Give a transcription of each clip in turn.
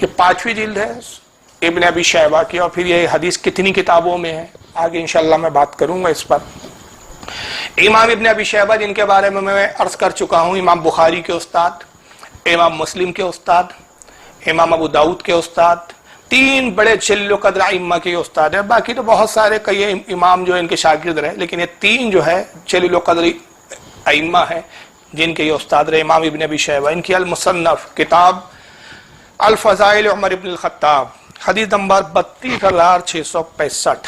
یہ 5ویں جلد ہے ابن ابی شیبہ کی، اور پھر یہ حدیث کتنی کتابوں میں ہے آگے انشاءاللہ میں بات کروں گا اس پر۔ امام ابن ابی شیبہ جن کے بارے میں عرض کر چکا ہوں، امام بخاری کے استاد، امام مسلم کے استاد، امام ابو داؤد کے استاد، 3 بڑے جلیل القدر ائمہ کے استاد ہیں۔ باقی تو بہت سارے کئی امام جو ان کے شاگرد رہے، لیکن یہ 3 جو ہے جلیل القدر ائمہ ہیں جن کے یہ استاد رہے۔ امام ابن ابی شیبہ، ان کی المصنف کتاب الفضائل عمر ابن الخطاب، حدیث نمبر 32,665۔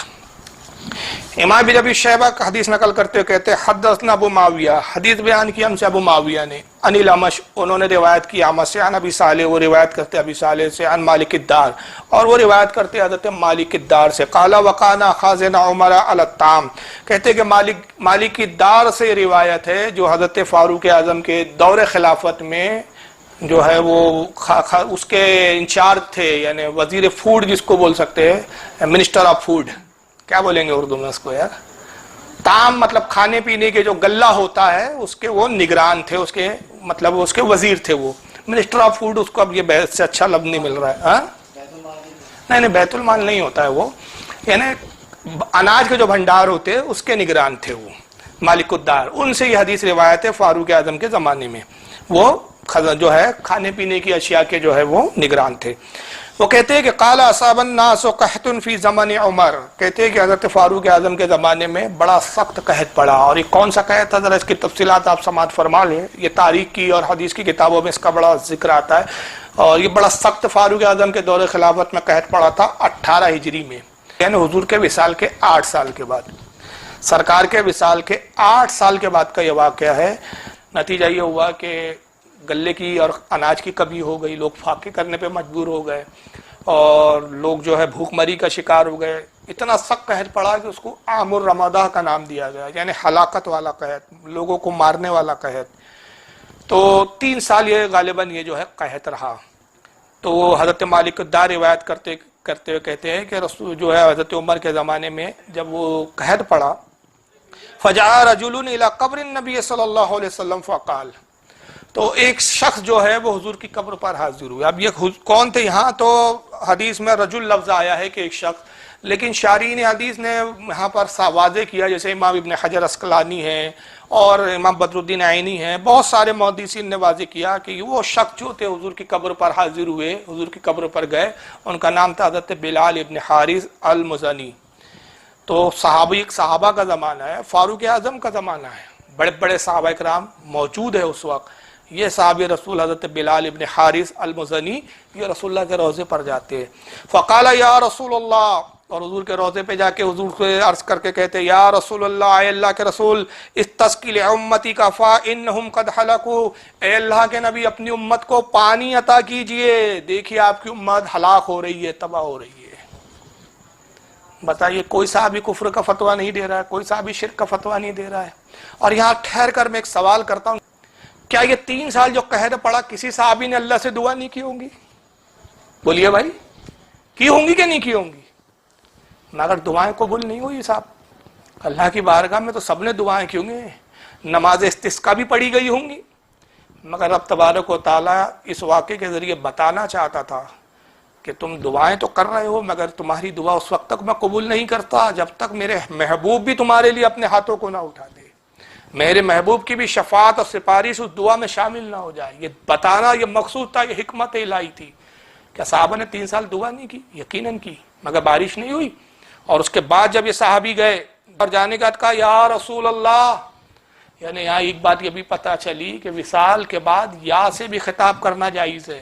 امام ابن ابی شیبہ کا حدیث نقل کرتے ہوئے کہتے ہیں حدثنا ابو معاویہ، حدیث بیان کی ہم سے ابو معاویہ نے، عن الاعمش انہوں نے روایت کی اعمش سے، عن ابی صالح وہ روایت کرتے ابی صالح سے، عن مالک الدار اور وہ روایت کرتے حضرت مالک الدار سے، قال وقانا خازن عمر علی الطعام، کہتے کہ مالک الدار سے روایت ہے جو حضرت فاروق اعظم کے دور خلافت میں جو ہے وہ اس کے انچارج تھے، یعنی وزیر فوڈ جس کو بول سکتے ہیں، منسٹر آف فوڈ، کیا بولیں گے اردو میں اس کو یار، طعام مطلب کھانے پینے کے جو غلہ ہوتا ہے اس کے وہ نگران تھے، اس کے مطلب اس کے وزیر تھے وہ، منسٹر آف فوڈ اس کو اب یہ بحث سے اچھا لفظ نہیں مل رہا ہے، ہاں نہیں بیت المال نہیں ہوتا ہے وہ، یعنی اناج کے جو بھنڈار ہوتے ہیں اس کے نگران تھے وہ مالک الدار، ان سے یہ حدیث روایت ہے فاروق اعظم کے زمانے میں وہ جو ہے کھانے پینے کی اشیاء کے جو ہے وہ نگران تھے۔ وہ کہتے ہیں کہ قال اصاب الناس قحط فی زمن عمر، کہتے ہیں کہ حضرت فاروق اعظم کے زمانے میں بڑا سخت قحط پڑا، اور یہ کون سا قحط تھا ذرا اس کی تفصیلات آپ سماعت فرما لیں، یہ تاریخ کی اور حدیث کی کتابوں میں اس کا بڑا ذکر آتا ہے، اور یہ بڑا سخت فاروق اعظم کے دور خلافت میں قحط پڑا تھا 18 ہجری میں، یعنی حضور کے وصال کے 8 سال کے بعد، سرکار کے وصال کے 8 سال کے بعد کا یہ واقعہ ہے۔ نتیجہ یہ ہوا کہ غلے کی اور اناج کی کمی ہو گئی، لوگ فاقے کرنے پہ مجبور ہو گئے، اور لوگ جو ہے بھوک مری کا شکار ہو گئے، اتنا سخت قحط پڑا کہ اس کو عام الرمادہ کا نام دیا گیا، یعنی ہلاکت والا قحط، لوگوں کو مارنے والا قحط۔ تو 3 سال یہ غالباً یہ جو ہے قحط رہا۔ تو وہ حضرت مالک الدار روایت کرتے ہوئے کہتے ہیں کہ رسول جو ہے حضرت عمر کے زمانے میں جب وہ قحط پڑا، فجاء رجل الى قبر النبی صلی اللہ علیہ وسلم فقال، تو ایک شخص جو ہے وہ حضور کی قبر پر حاضر ہوئے۔ اب یہ کون تھے؟ یہاں تو حدیث میں رجل لفظ آیا ہے کہ ایک شخص، لیکن شارحین حدیث نے یہاں پر واضح کیا، جیسے امام ابن حجر عسقلانی ہیں اور امام بدر الدین عینی ہیں، بہت سارے محدثین نے واضح کیا کہ وہ شخص جو تھے حضور کی قبر پر حاضر ہوئے، حضور کی قبر پر گئے، ان کا نام تھا حضرت بلال ابن حارث المزنی۔ تو صحابہ کا زمانہ ہے، فاروق اعظم کا زمانہ ہے، بڑے بڑے صحابہ کرام موجود ہے اس وقت۔ یہ صحابی رسول حضرت بلال ابن حارث المزنی یہ رسول اللہ کے روضے پر جاتے ہیں، فقال یا رسول اللہ، اور حضور کے روضے پہ جا کے حضور سے عرض کر کے کہتے ہیں یا رسول اللہ، اے اللہ کے رسول، استسقی لامتی کا فانہم قد ہلکوا، اے اللہ کے نبی اپنی امت کو پانی عطا کیجئے، دیکھیے آپ کی امت ہلاک ہو رہی ہے، تباہ ہو رہی ہے۔ بتائیے کوئی صحابی کفر کا فتویٰ نہیں دے رہا ہے، کوئی صحابی شرک کا فتویٰ نہیں دے رہا ہے۔ اور یہاں ٹھہر کر میں ایک سوال کرتا ہوں، کیا یہ 3 سال جو قحط پڑا کسی صحابی نے اللہ سے دعا نہیں کی ہوں گی؟ بولیے بھائی، کی ہوں گی کہ نہیں کی ہوں گی؟ مگر دعائیں قبول نہیں ہوئی صاحب، اللہ کی بارگاہ میں تو سب نے دعائیں کی ہوں گی، نماز استسقاء بھی پڑھی گئی ہوں گی، مگر رب تبارک و تعالیٰ اس واقعے کے ذریعے بتانا چاہتا تھا کہ تم دعائیں تو کر رہے ہو، مگر تمہاری دعا اس وقت تک میں قبول نہیں کرتا جب تک میرے محبوب بھی تمہارے لیے اپنے ہاتھوں کو نہ اٹھا دے، میرے محبوب کی بھی شفاعت اور سپارش اس دعا میں شامل نہ ہو جائے۔ یہ بتانا یہ مقصود تھا، یہ حکمت الہی تھی۔ کیا صحابہ نے 3 سال دعا نہیں کی؟ یقیناً کی، مگر بارش نہیں ہوئی۔ اور اس کے بعد جب یہ صحابی گئے اور جانے کا کہا یا رسول اللہ، یعنی یہاں ایک بات یہ بھی پتہ چلی کہ وصال کے بعد یا سے بھی خطاب کرنا جائز ہے،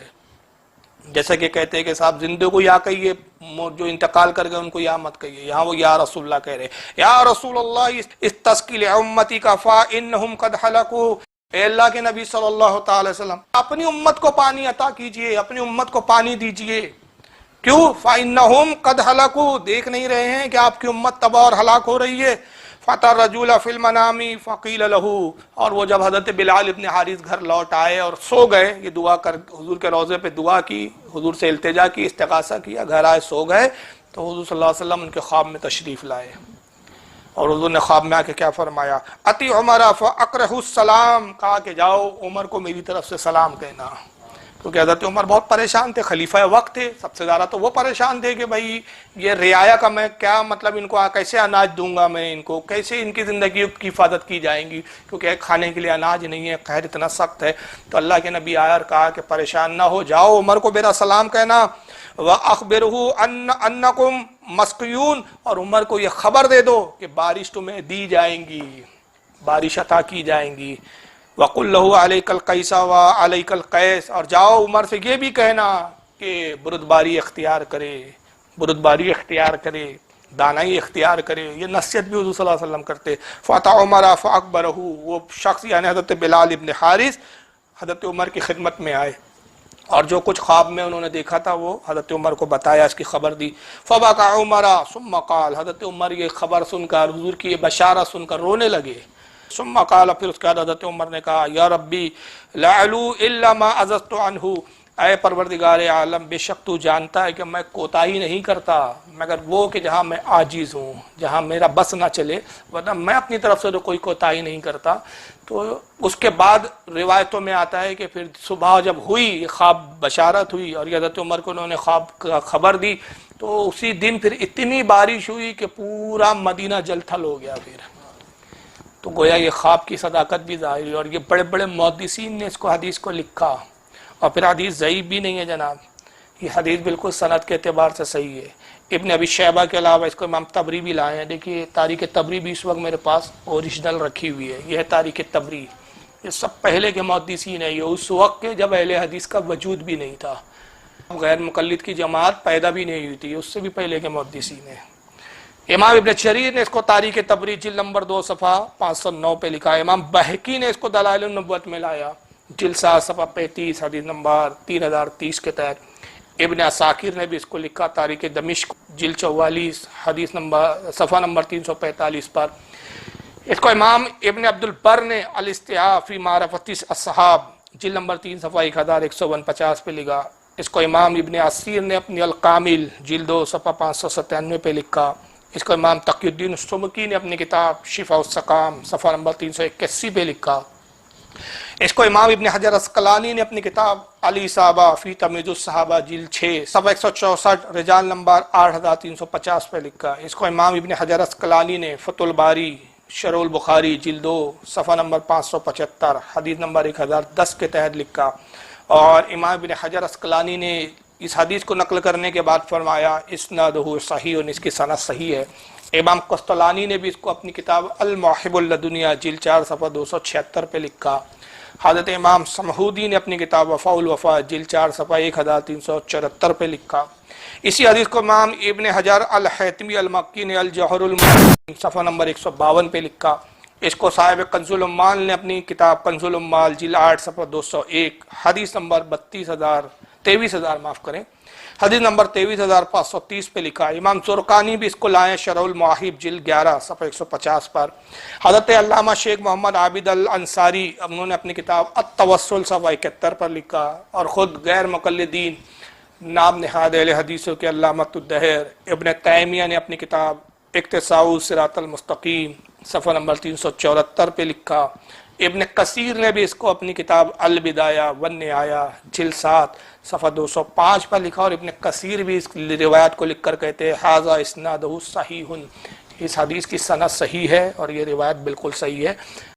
جیسا کہ کہتے ہیں کہ صاحب زندے کو یا کہیے، جو انتقال کر گئے ان کو یا مت کہیے، یہاں وہ یا رسول اللہ کہہ رہے، یا رسول اللہ استسقی لامتی کا فانہم قد ہلکوا، اے اللہ کے نبی صلی اللہ تعالی وسلم اپنی امت کو پانی عطا کیجئے، اپنی امت کو پانی دیجئے۔ کیوں؟ فانہم قد ہلکوا، دیکھ نہیں رہے ہیں کہ آپ کی امت تباہ اور ہلاک ہو رہی ہے۔ فَأَتَى الرَّجُلَ فِي الْمَنَامِ فَقِيلَ لَهُ، اور وہ جب حضرت بلال ابن حارث گھر لوٹ آئے اور سو گئے، یہ دعا کر حضور کے روضے پہ دعا کی، حضور سے التجا کی، استغاثہ کیا، گھر آئے سو گئے، تو حضور صلی اللہ علیہ وسلم ان کے خواب میں تشریف لائے، اور حضور نے خواب میں آ کے کیا فرمایا؟ اتی عمر فاقرہ السلام، کہا کہ جاؤ عمر کو میری طرف سے سلام کہنا، کیونکہ حضرت عمر بہت پریشان تھے، خلیفہ وقت تھے، سب سے زیادہ تو وہ پریشان تھے کہ بھائی یہ رعایا کا میں کیا مطلب، ان کو کیسے اناج دوں گا میں، ان کو کیسے ان کی زندگی کی حفاظت کی جائیں گی، کیونکہ کھانے کے لیے اناج نہیں ہے، قحط اتنا سخت ہے۔ تو اللہ کے نبی آیا اور کہا کہ پریشان نہ ہو جاؤ، عمر کو میرا سلام کہنا، وَأَخْبِرْهُ أَنَّكُمْ مَسْقِيُونَ، اور عمر کو یہ خبر دے دو کہ بارش تمہیں دی جائیں گی، بارش عطا کی جائیں گی۔ وَقُلْ لَهُ عَلَيْكَ الْقَيْسَ وَعَلَيْكَ الْقَيْسَ، اور جاؤ عمر سے یہ بھی کہنا کہ بردباری اختیار کرے، بردباری اختیار کرے، دانائی اختیار کرے۔ یہ نصیحت بھی حضور صلی اللہ علیہ وسلم کرتے۔ فَأَتَى عُمَرَ فَأَخْبَرَهُ، وہ شخص یعنی حضرت بلال ابن حارث حضرت عمر کی خدمت میں آئے اور جو کچھ خواب میں انہوں نے دیکھا تھا وہ حضرت عمر کو بتایا، اس کی خبر دی۔ فَبَكَى عُمَرَ ثُمَّ قَالَ، حضرت عمر یہ خبر سن کر، حضور کی یہ بشارت سن کر رونے لگے۔ ثم قال، پھر اس کے بعد حضرت عمر نے کہا، یا ربی لا علو الا ما عززت عنہ، اے پروردگار عالم، بے شک تو جانتا ہے کہ میں کوتاہی نہیں کرتا مگر وہ کہ جہاں میں عاجز ہوں، جہاں میرا بس نہ چلے، ورنہ میں اپنی طرف سے تو کوئی کوتاہی نہیں کرتا۔ تو اس کے بعد روایتوں میں آتا ہے کہ پھر صبح جب ہوئی، خواب بشارت ہوئی اور حضرت عمر کو انہوں نے خواب کا خبر دی، تو اسی دن پھر اتنی بارش ہوئی کہ پورا مدینہ جل تھل ہو گیا۔ پھر تو گویا یہ خواب کی صداقت بھی ظاہر ہوئی، اور یہ بڑے بڑے محدثین نے اس کو حدیث کو لکھا، اور پھر حدیث ضعیف بھی نہیں ہے جناب، یہ حدیث بالکل سند کے اعتبار سے صحیح ہے۔ ابن ابی شیبہ کے علاوہ اس کو امام طبری بھی لائے ہیں۔ دیکھیے تاریخ طبری بھی اس وقت میرے پاس اوریجنل رکھی ہوئی ہے، یہ ہے تاریخ طبری، یہ سب پہلے کے محدثین ہیں، یہ اس وقت کے جب اہل حدیث کا وجود بھی نہیں تھا، غیر مقلد کی جماعت پیدا بھی نہیں ہوئی تھی، اس سے بھی پہلے کے محدثین ہیں۔ امام ابن جریر نے اس کو تاریخ طبری جلد نمبر 2 صفحہ 509 پہ لکھا ہے۔ امام بہقی نے اس کو دلائل النبوت میں لایا، جلد 7 صفحہ 35 حدیث نمبر 3030 کے تحت۔ ابن عساکر نے بھی اس کو لکھا تاریخ دمشق جلد 44 حدیث نمبر صفحہ نمبر 345 پر۔ اس کو امام ابن عبد البر نے الاستیعاب فی معرفت الصحاب جلد نمبر 3 صفحہ 1149 پہ لکھا۔ اس کو امام ابن عصیر نے اپنی الکامل جلد 2 صفحہ 597 پہ لکھا۔ اس کو امام تقی الدین السبکی نے اپنی کتاب شفاء السقام صفحہ نمبر 381 پہ لکھا۔ اس کو امام ابن حجر عسقلانی نے اپنی کتاب الاصابہ فی تمیز الصحابہ جلد 6 صفحہ 164 رجال نمبر 8350 پہ لکھا۔ اس کو امام ابن حجر عسقلانی نے فتح الباری شرح البخاری جلد 2 صفحہ نمبر 575 حدیث نمبر 1010 کے تحت لکھا۔ اور امام ابن حجر عسقلانی نے اس حدیث کو نقل کرنے کے بعد فرمایا اسنادہ صحیح، اس کی سند صحیح ہے۔ امام قسطلانی نے بھی اس کو اپنی کتاب الموہب اللدنیہ جلد 4 صفحہ 276 پہ لکھا۔ حضرت امام سمہودی نے اپنی کتاب وفاء الوفا جلد 4 صفحہ 1374 پہ لکھا۔ اسی حدیث کو امام ابن حجر الحیتمی المکی نے الجوہر المعین صفحہ نمبر 152 پہ لکھا۔ اس کو صاحب کنز العمال نے اپنی کتاب کنز العمال جلد 8 صفحہ 201 حدیث نمبر 23,000 حدیث نمبر 23,530 پہ لکھا۔ امام زرقانی بھی اس کو لائے شرح المواہب جلد 11 صفحہ 150 پر۔ حضرت علامہ شیخ محمد عابد الانصاری انہوں نے اپنی کتاب التوسل صفحہ 71 پر لکھا، اور خود غیر مقلدین نام نہاد اہل حدیثوں کے علامۃ الدہر ابن تیمیہ نے اپنی کتاب اقتصاء الصراط المستقیم صفحہ نمبر 374 پہ لکھا۔ ابن کثیر نے بھی اس کو اپنی کتاب البدایہ والنہایہ جلد 7 صفحہ 205 پر لکھا، اور ابن کثیر بھی اس روایت کو لکھ کر کہتے ہیں ھذا اسنادہ صحیح، اس حدیث کی سند صحیح ہے اور یہ روایت بالکل صحیح ہے۔